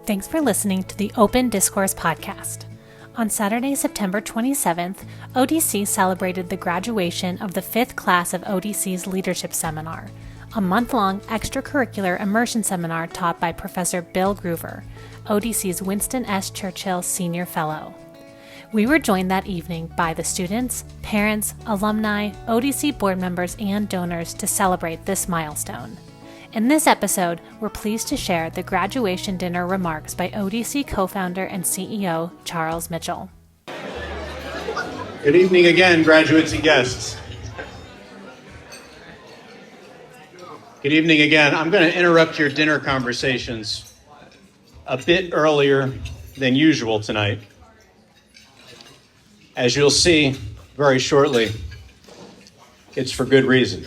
Thanks for listening to the Open Discourse podcast. On Saturday, September 27th, ODC celebrated the graduation of the 5th class of ODC's Leadership Seminar, a month-long extracurricular immersion seminar taught by Professor Bill Groover, ODC's Winston S. Churchill Senior Fellow. We were joined that evening by the students, parents, alumni, ODC board members, and donors to celebrate this milestone. In this episode, we're pleased to share the graduation dinner remarks by ODC co-founder and CEO Charles Mitchell. Good evening again, graduates and guests. Good evening again. I'm going to interrupt your dinner conversations a bit earlier than usual tonight. As you'll see very shortly, it's for good reason.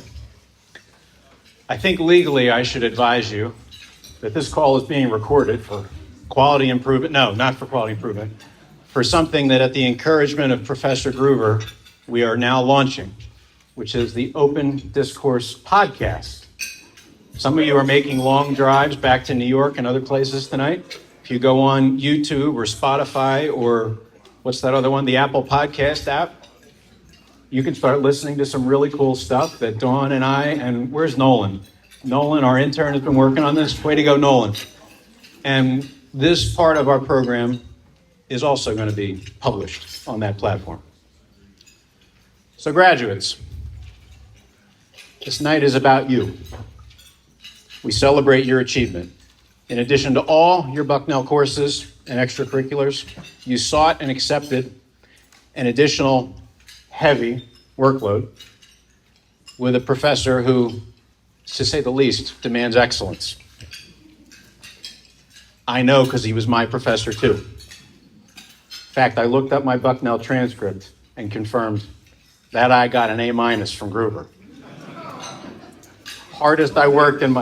I think legally I should advise you that this call is being recorded for quality improvement. No, not for quality improvement. For something that at the encouragement of Professor Groover, we are now launching, which is the Open Discourse podcast. Some of you are making long drives back to New York and other places tonight. If you go on YouTube or Spotify or what's that other one, the Apple Podcast app, you can start listening to some really cool stuff that Dawn and I, and where's Nolan? Nolan, our intern, has been working on this. Way to go, Nolan. And this part of our program is also going to be published on that platform. So graduates, this night is about you. We celebrate your achievement. In addition to all your Bucknell courses and extracurriculars, you sought and accepted an additional heavy workload with a professor who, to say the least, demands excellence. I know because he was my professor too. In fact, I looked up my Bucknell transcript and confirmed that I got an A- from Groover. Hardest I worked in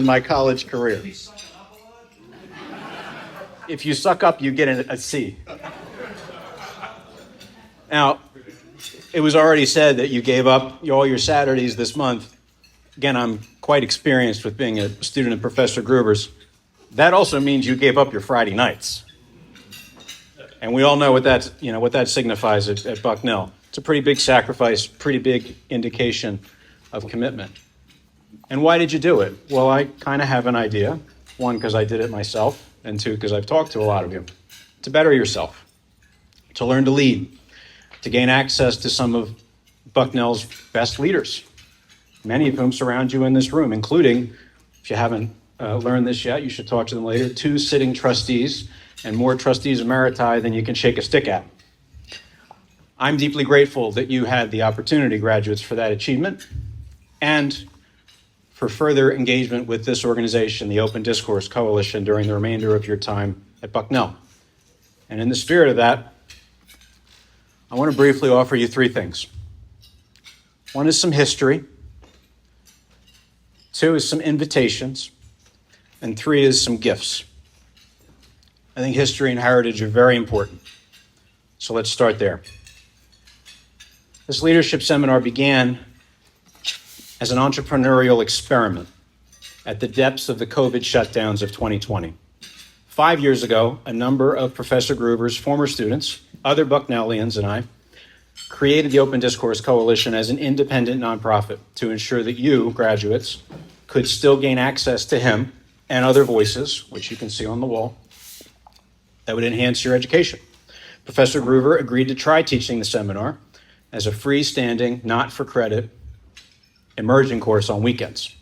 my college career. If you suck up, you get a C. Now, it was already said that you gave up all your Saturdays this month. Again, I'm quite experienced with being a student of Professor Groover's. That also means you gave up your Friday nights. And we all know what that signifies at Bucknell. It's a pretty big sacrifice, pretty big indication of commitment. And why did you do it? Well, I kind of have an idea. One, because I did it myself, and two, because I've talked to a lot of you. To better yourself, to learn to lead, to gain access to some of Bucknell's best leaders, many of whom surround you in this room, including, if you haven't learned this yet, you should talk to them later, 2 sitting trustees and more trustees emeriti than you can shake a stick at. I'm deeply grateful that you had the opportunity, graduates, for that achievement and for further engagement with this organization, the Open Discourse Coalition, during the remainder of your time at Bucknell. And in the spirit of that, I want to briefly offer you 3 things. 1 is some history, 2 is some invitations, and 3 is some gifts. I think history and heritage are very important. So let's start there. This leadership seminar began as an entrepreneurial experiment at the depths of the COVID shutdowns of 2020. 5 years ago, a number of Professor Groover's former students, other Bucknellians, and I created the Open Discourse Coalition as an independent nonprofit to ensure that you, graduates, could still gain access to him and other voices, which you can see on the wall, that would enhance your education. Professor Groover agreed to try teaching the seminar as a freestanding, not-for-credit, immersion course on weekends.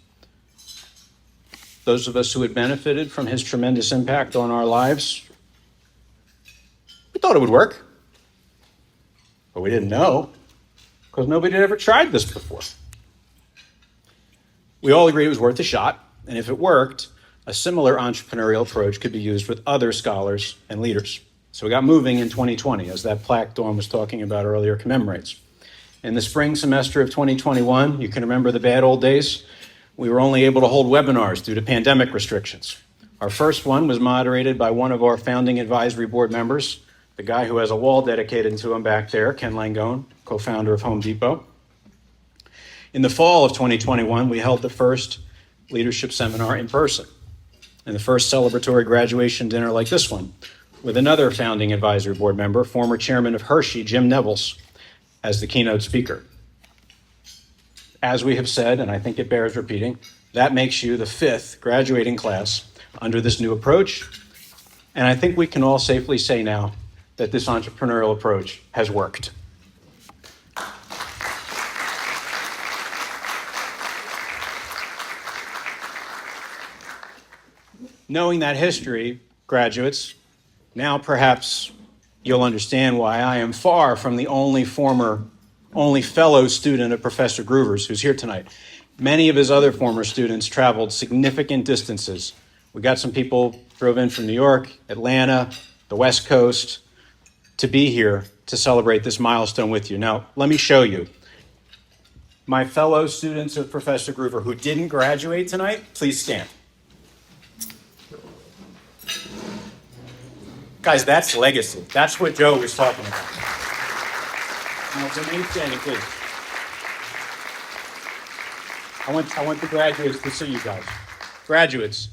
Those of us who had benefited from his tremendous impact on our lives, we thought it would work. But we didn't know, because nobody had ever tried this before. We all agreed it was worth a shot, and if it worked, a similar entrepreneurial approach could be used with other scholars and leaders. So we got moving in 2020, as that plaque Dawn was talking about earlier commemorates. In the spring semester of 2021, you can remember the bad old days, we were only able to hold webinars due to pandemic restrictions. Our first one was moderated by one of our founding advisory board members, the guy who has a wall dedicated to him back there, Ken Langone, co-founder of Home Depot. In the fall of 2021, we held the first leadership seminar in person. and the first celebratory graduation dinner like this one, with another founding advisory board member, former chairman of Hershey, Jim Nevels, as the keynote speaker. As we have said, and I think it bears repeating, that makes you the 5th graduating class under this new approach. And I think we can all safely say now that this entrepreneurial approach has worked. Knowing that history, graduates, now perhaps you'll understand why I am far from the only fellow student of Professor Groover's who's here tonight. Many of his other former students traveled significant distances. We got some people drove in from New York, Atlanta, the West Coast, to be here to celebrate this milestone with you. Now, let me show you. My fellow students of Professor Groover who didn't graduate tonight, please stand. Guys, that's legacy. That's what Joe was talking about. Now, remain standing, please. I want the graduates to see you guys. Graduates,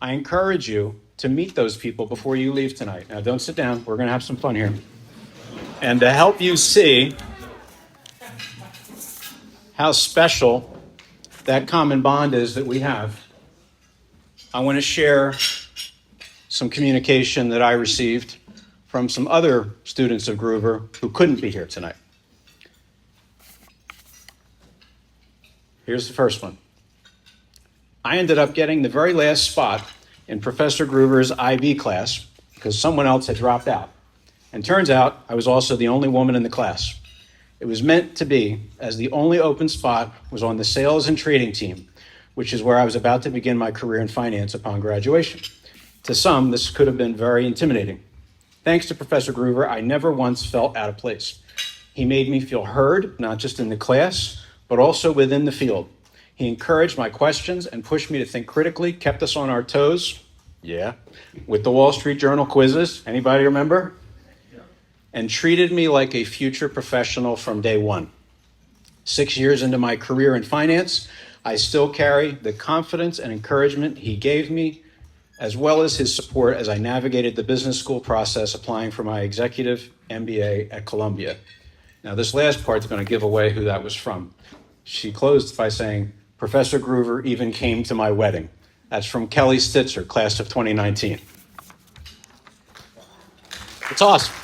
I encourage you to meet those people before you leave tonight. Now, don't sit down. We're going to have some fun here. And to help you see how special that common bond is that we have, I want to share some communication that I received from some other students of Groover who couldn't be here tonight. Here's the first one. I ended up getting the very last spot in Professor Groover's IB class because someone else had dropped out. And turns out I was also the only woman in the class. It was meant to be, as the only open spot was on the sales and trading team, which is where I was about to begin my career in finance upon graduation. To some, this could have been very intimidating. Thanks to Professor Groover, I never once felt out of place. He made me feel heard, not just in the class, but also within the field. He encouraged my questions and pushed me to think critically, kept us on our toes, with the Wall Street Journal quizzes, anybody remember? And treated me like a future professional from day one. 6 years into my career in finance, I still carry the confidence and encouragement he gave me, as well as his support as I navigated the business school process applying for my executive MBA at Columbia. Now, this last part's going to give away who that was from. She closed by saying, Professor Groover even came to my wedding. That's from Kelly Stitzer, class of 2019. It's awesome.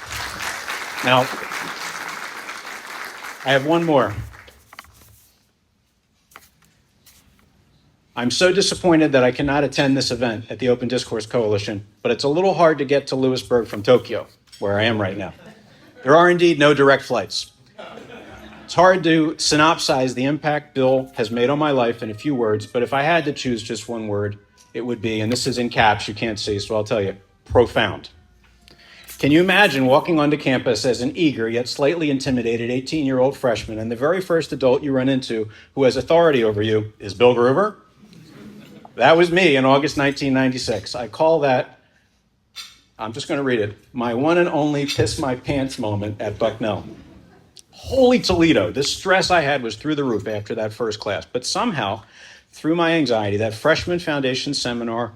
Now, I have one more. I'm so disappointed that I cannot attend this event at the Open Discourse Coalition, but it's a little hard to get to Lewisburg from Tokyo, where I am right now. There are indeed no direct flights. It's hard to synopsize the impact Bill has made on my life in a few words, but if I had to choose just one word, it would be, and this is in caps, you can't see, so I'll tell you, profound. Can you imagine walking onto campus as an eager yet slightly intimidated 18-year-old freshman, and the very first adult you run into who has authority over you is Bill Groover? That was me in August 1996. I call that, I'm just going to read it, my one and only piss my pants moment at Bucknell. Holy Toledo, the stress I had was through the roof after that first class. But somehow, through my anxiety, that freshman foundation seminar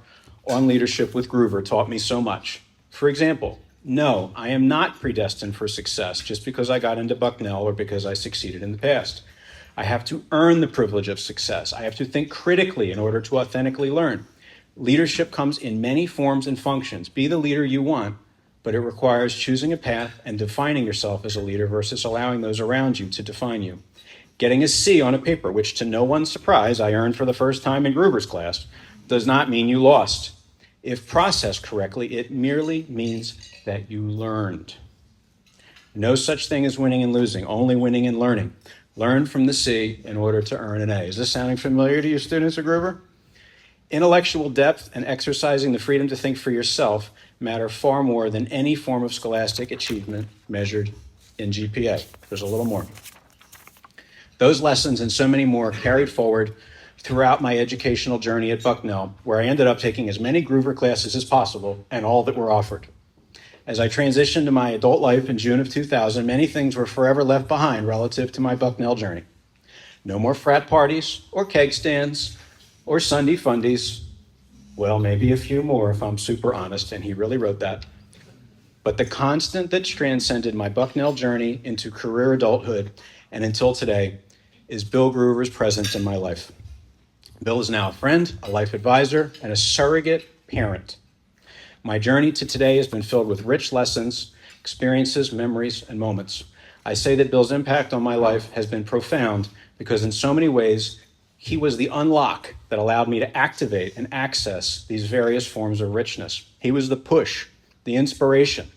on leadership with Groover taught me so much. For example, no, I am not predestined for success just because I got into Bucknell or because I succeeded in the past. I have to earn the privilege of success. I have to think critically in order to authentically learn. Leadership comes in many forms and functions. Be the leader you want, but it requires choosing a path and defining yourself as a leader versus allowing those around you to define you. Getting a C on a paper, which to no one's surprise I earned for the first time in Groover's class, does not mean you lost. If processed correctly, it merely means that you learned. No such thing as winning and losing, only winning and learning. Learn from the C in order to earn an A. Is this sounding familiar to you students of Groover? Intellectual depth and exercising the freedom to think for yourself matter far more than any form of scholastic achievement measured in GPA. There's a little more. Those lessons and so many more carried forward throughout my educational journey at Bucknell, where I ended up taking as many Groover classes as possible and all that were offered. As I transitioned to my adult life in June of 2000, many things were forever left behind relative to my Bucknell journey. No more frat parties or keg stands or Sunday fundies Well, maybe a few more if I'm super honest, and he really wrote that. But the constant that transcended my Bucknell journey into career adulthood and until today is Bill Groover's presence in my life. Bill is now a friend, a life advisor, and a surrogate parent. My journey to today has been filled with rich lessons, experiences, memories, and moments. I say that Bill's impact on my life has been profound because in so many ways, he was the unlock that allowed me to activate and access these various forms of richness. He was the push, the inspiration,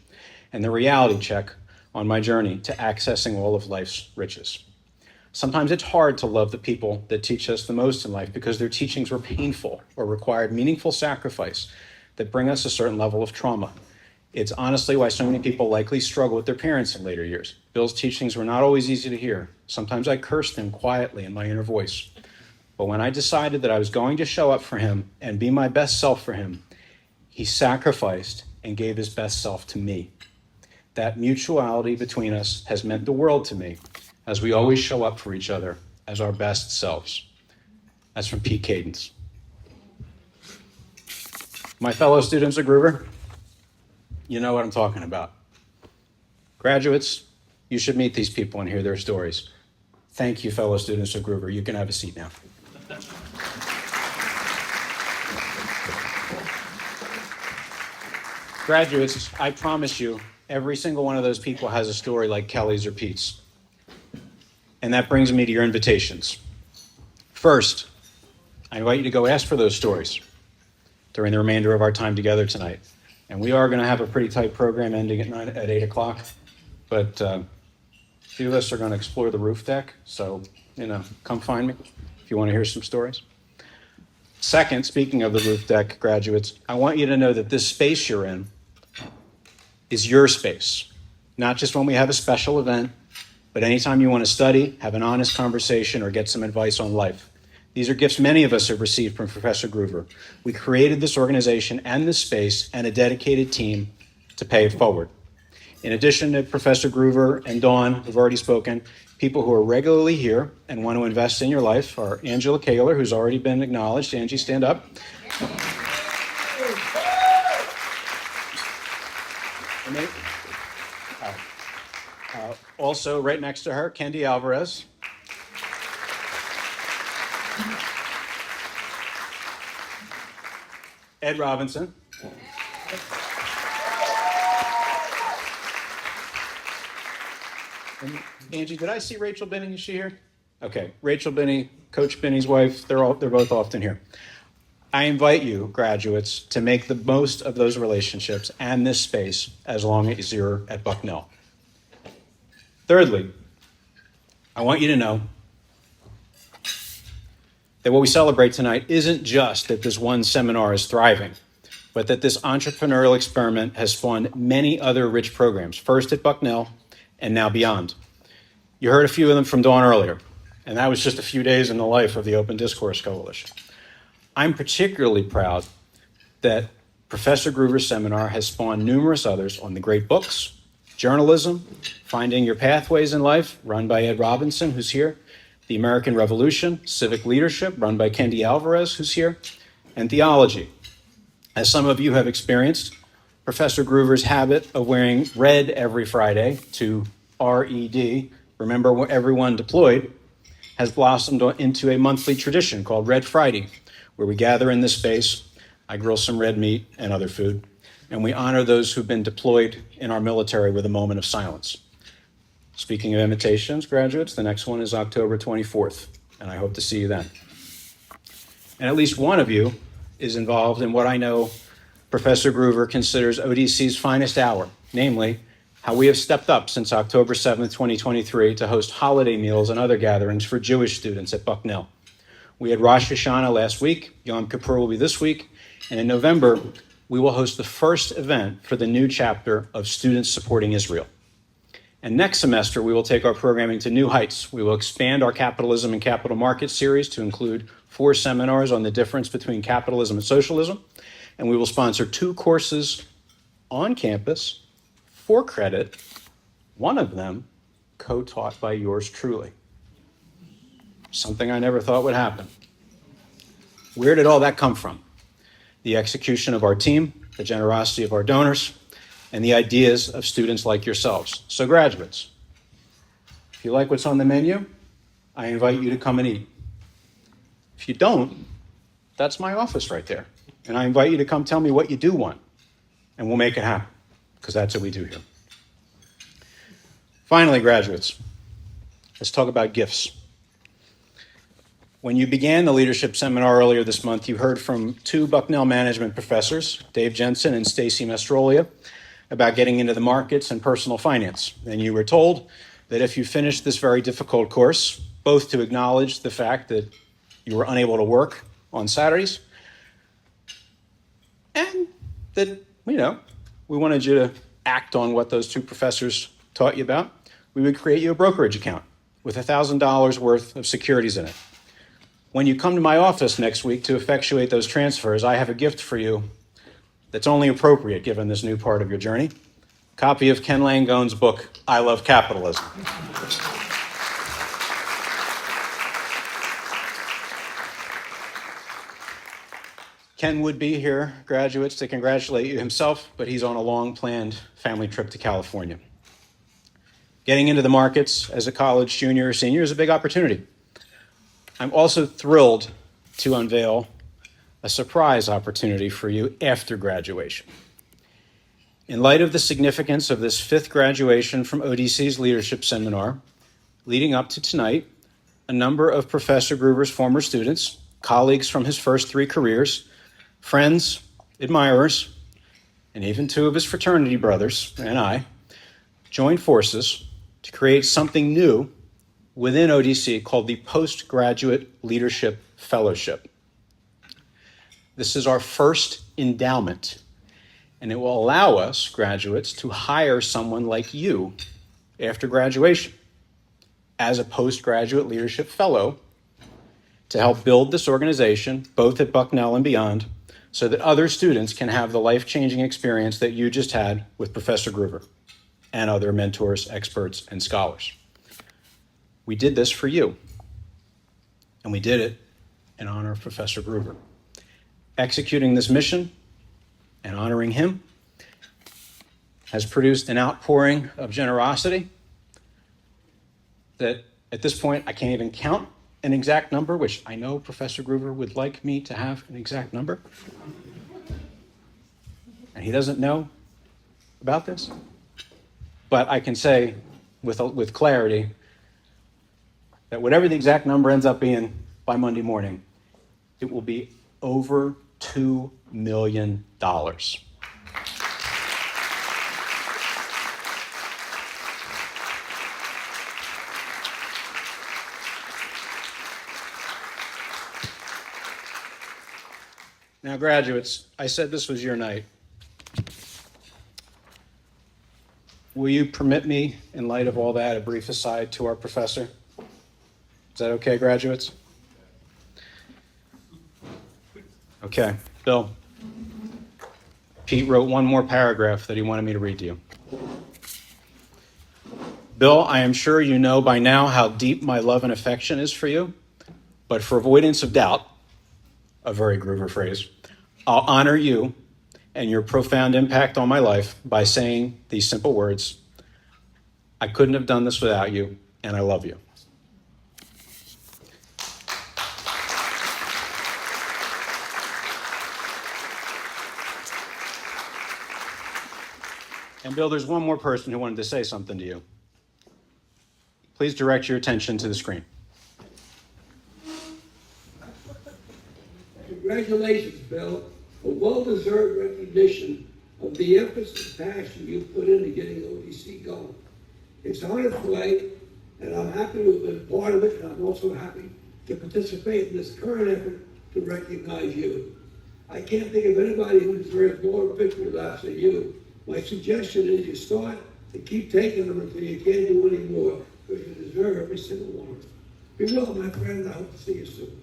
and the reality check on my journey to accessing all of life's riches. Sometimes it's hard to love the people that teach us the most in life because their teachings were painful or required meaningful sacrifice that bring us a certain level of trauma. It's honestly why so many people likely struggle with their parents in later years. Bill's teachings were not always easy to hear. Sometimes I cursed him quietly in my inner voice. But when I decided that I was going to show up for him and be my best self for him, he sacrificed and gave his best self to me. That mutuality between us has meant the world to me, as we always show up for each other as our best selves. That's from Pete Cadence. My fellow students at Groover, you know what I'm talking about. Graduates, you should meet these people and hear their stories. Thank you, fellow students at Groover. You can have a seat now. Graduates, I promise you, every single one of those people has a story like Kelly's or Pete's. And that brings me to your invitations. First, I invite you to go ask for those stories during the remainder of our time together tonight. And we are going to have a pretty tight program ending at 8 o'clock, but a few of us are going to explore the roof deck, so, come find me if you want to hear some stories. Second, speaking of the roof deck, graduates, I want you to know that this space you're in is your space, not just when we have a special event, but anytime you want to study, have an honest conversation, or get some advice on life. These are gifts many of us have received from Professor Groover. We created this organization and this space and a dedicated team to pay it forward. In addition to Professor Groover and Dawn, who've already spoken, people who are regularly here and want to invest in your life are Angela Kaler, who's already been acknowledged. Angie, stand up. Also, right next to her, Kendi Alvarez. Ed Robinson. And Angie, did I see Rachel Binney? Is she here? Okay, Rachel Binney, Coach Binney's wife, they're both often here. I invite you, graduates, to make the most of those relationships and this space as long as you're at Bucknell. Thirdly, I want you to know that what we celebrate tonight isn't just that this one seminar is thriving, but that this entrepreneurial experiment has spawned many other rich programs, first at Bucknell and now beyond. You heard a few of them from Dawn earlier, and that was just a few days in the life of the Open Discourse Coalition. I'm particularly proud that Professor Groover's seminar has spawned numerous others on the great books, journalism, Finding Your Pathways in Life, run by Ed Robinson, who's here, The American Revolution, Civic Leadership, run by Kendi Alvarez, who's here, and theology. As some of you have experienced, Professor Groover's habit of wearing red every Friday to RED, Remember Everyone Deployed, has blossomed into a monthly tradition called Red Friday, where we gather in this space, I grill some red meat and other food, and we honor those who've been deployed in our military with a moment of silence. Speaking of invitations, graduates, the next one is October 24th, and I hope to see you then. And at least one of you is involved in what I know Professor Groover considers ODC's finest hour, namely, how we have stepped up since October 7th, 2023 to host holiday meals and other gatherings for Jewish students at Bucknell. We had Rosh Hashanah last week, Yom Kippur will be this week, and in November, we will host the first event for the new chapter of Students Supporting Israel. And next semester, we will take our programming to new heights. We will expand our Capitalism and Capital Markets series to include 4 seminars on the difference between capitalism and socialism, and we will sponsor 2 courses on campus for credit, one of them co-taught by yours truly. Something I never thought would happen. Where did all that come from? the execution of our team, the generosity of our donors, and the ideas of students like yourselves. So graduates, if you like what's on the menu, I invite you to come and eat. If you don't, that's my office right there. And I invite you to come tell me what you do want, and we'll make it happen, because that's what we do here. Finally, graduates, let's talk about gifts. When you began the leadership seminar earlier this month, you heard from two Bucknell management professors, Dave Jensen and Stacy Mastrolia, about getting into the markets and personal finance. And you were told that if you finished this very difficult course, both to acknowledge the fact that you were unable to work on Saturdays, and that, we wanted you to act on what those two professors taught you about, we would create you a brokerage account with $1,000 worth of securities in it. When you come to my office next week to effectuate those transfers, I have a gift for you that's only appropriate given this new part of your journey. A copy of Ken Langone's book, I Love Capitalism. Ken would be here, graduates, to congratulate you himself, but he's on a long-planned family trip to California. Getting into the markets as a college junior or senior is a big opportunity. I'm also thrilled to unveil a surprise opportunity for you after graduation. In light of the significance of this fifth graduation from ODC's leadership seminar, leading up to tonight, a number of Professor Gruber's former students, colleagues from his first three careers, friends, admirers, and even two of his fraternity brothers and I joined forces to create something new within ODC called the Postgraduate Leadership Fellowship. This is our first endowment, and it will allow us, graduates, to hire someone like you after graduation as a postgraduate leadership fellow to help build this organization, both at Bucknell and beyond, so that other students can have the life-changing experience that you just had with Professor Gruber and other mentors, experts, and scholars. We did this for you, and we did it in honor of Professor Gruber. Executing this mission and honoring him has produced an outpouring of generosity that at this point I can't even count an exact number, which I know Professor Gruber would like me to have an exact number. And he doesn't know about this. But I can say with clarity that whatever the exact number ends up being by Monday morning, it will be over $2 million. Now, graduates, I said this was your night. Will you permit me, in light of all that, a brief aside to our professor? Is that okay, graduates? Okay, Bill. Pete wrote one more paragraph that he wanted me to read to you. Bill, I am sure you know by now how deep my love and affection is for you, but for avoidance of doubt, a very Gruber phrase, I'll honor you and your profound impact on my life by saying these simple words: I couldn't have done this without you, and I love you. And Bill, there's one more person who wanted to say something to you. Please direct your attention to the screen. Congratulations, Bill. A well-deserved recognition of the emphasis and passion you put into getting ODC going. It's on its way, and I'm happy to have been part of it, and I'm also happy to participate in this current effort to recognize you. I can't think of anybody who deserves more victory laps than you. My suggestion is you start and keep taking them until you can't do any more, because you deserve every single one. Be well, my friend, and I hope to see you soon.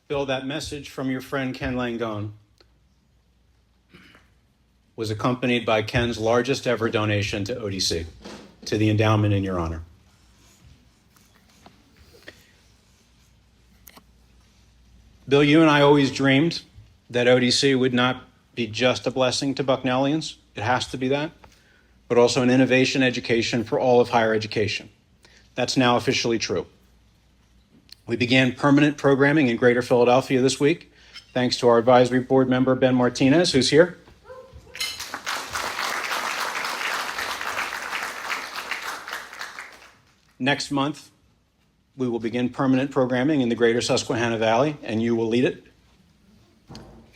Bill, that message from your friend Ken Langone was accompanied by Ken's largest ever donation to ODC. to the endowment in your honor. Bill, you and I always dreamed that ODC would not be just a blessing to Bucknellians. It has to be that, but also an innovation education for all of higher education. That's now officially true. We began permanent programming in Greater Philadelphia this week, thanks to our advisory board member, Ben Martinez, who's here. Next month, we will begin permanent programming in the Greater Susquehanna Valley, and you will lead it.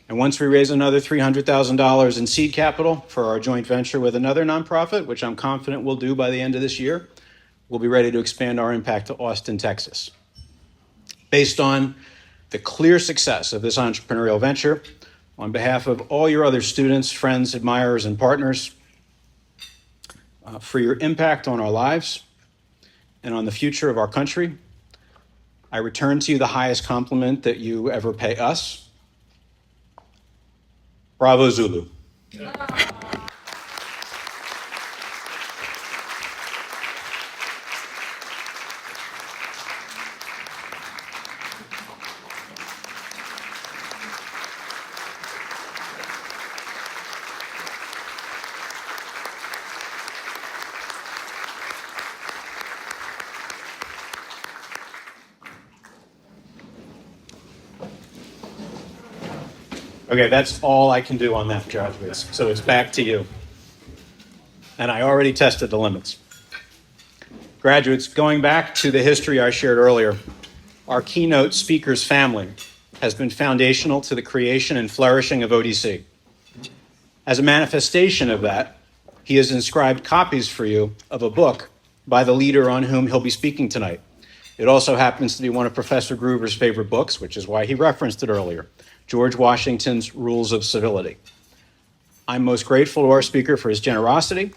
And once we raise another $300,000 in seed capital for our joint venture with another nonprofit, which I'm confident we'll do by the end of this year, we'll be ready to expand our impact to Austin, Texas. Based on the clear success of this entrepreneurial venture, on behalf of all your other students, friends, admirers, and partners, for your impact on our lives and on the future of our country, I return to you the highest compliment that you ever pay us. Bravo, Zulu. Okay, that's all I can do on that, graduates. So it's back to you. And I already tested the limits. Graduates, going back to the history I shared earlier, our keynote speaker's family has been foundational to the creation and flourishing of ODC. As a manifestation of that, he has inscribed copies for you of a book by the leader on whom he'll be speaking tonight. It also happens to be one of Professor Gruber's favorite books, which is why he referenced it earlier, George Washington's Rules of Civility. I'm most grateful to our speaker for his generosity,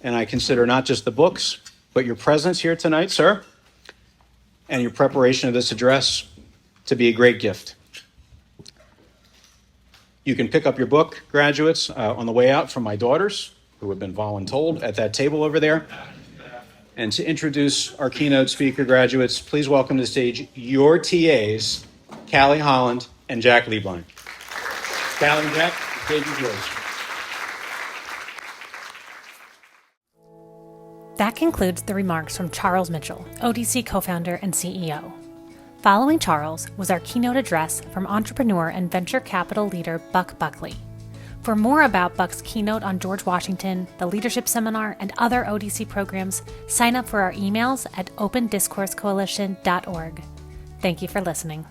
and I consider not just the books, but your presence here tonight, sir, and your preparation of this address to be a great gift. You can pick up your book, graduates, on the way out from my daughters, who have been voluntold at that table over there. And to introduce our keynote speaker, graduates, please welcome to the stage your TAs, Callie Holland and Jack Lieblein. Callie and Jack, the stage is yours. That concludes the remarks from Charles Mitchell, ODC co-founder and CEO. Following Charles was our keynote address from entrepreneur and venture capital leader Buck Buckley. For more about Buck's keynote on George Washington, the Leadership Seminar, and other ODC programs, sign up for our emails at opendiscoursecoalition.org. Thank you for listening.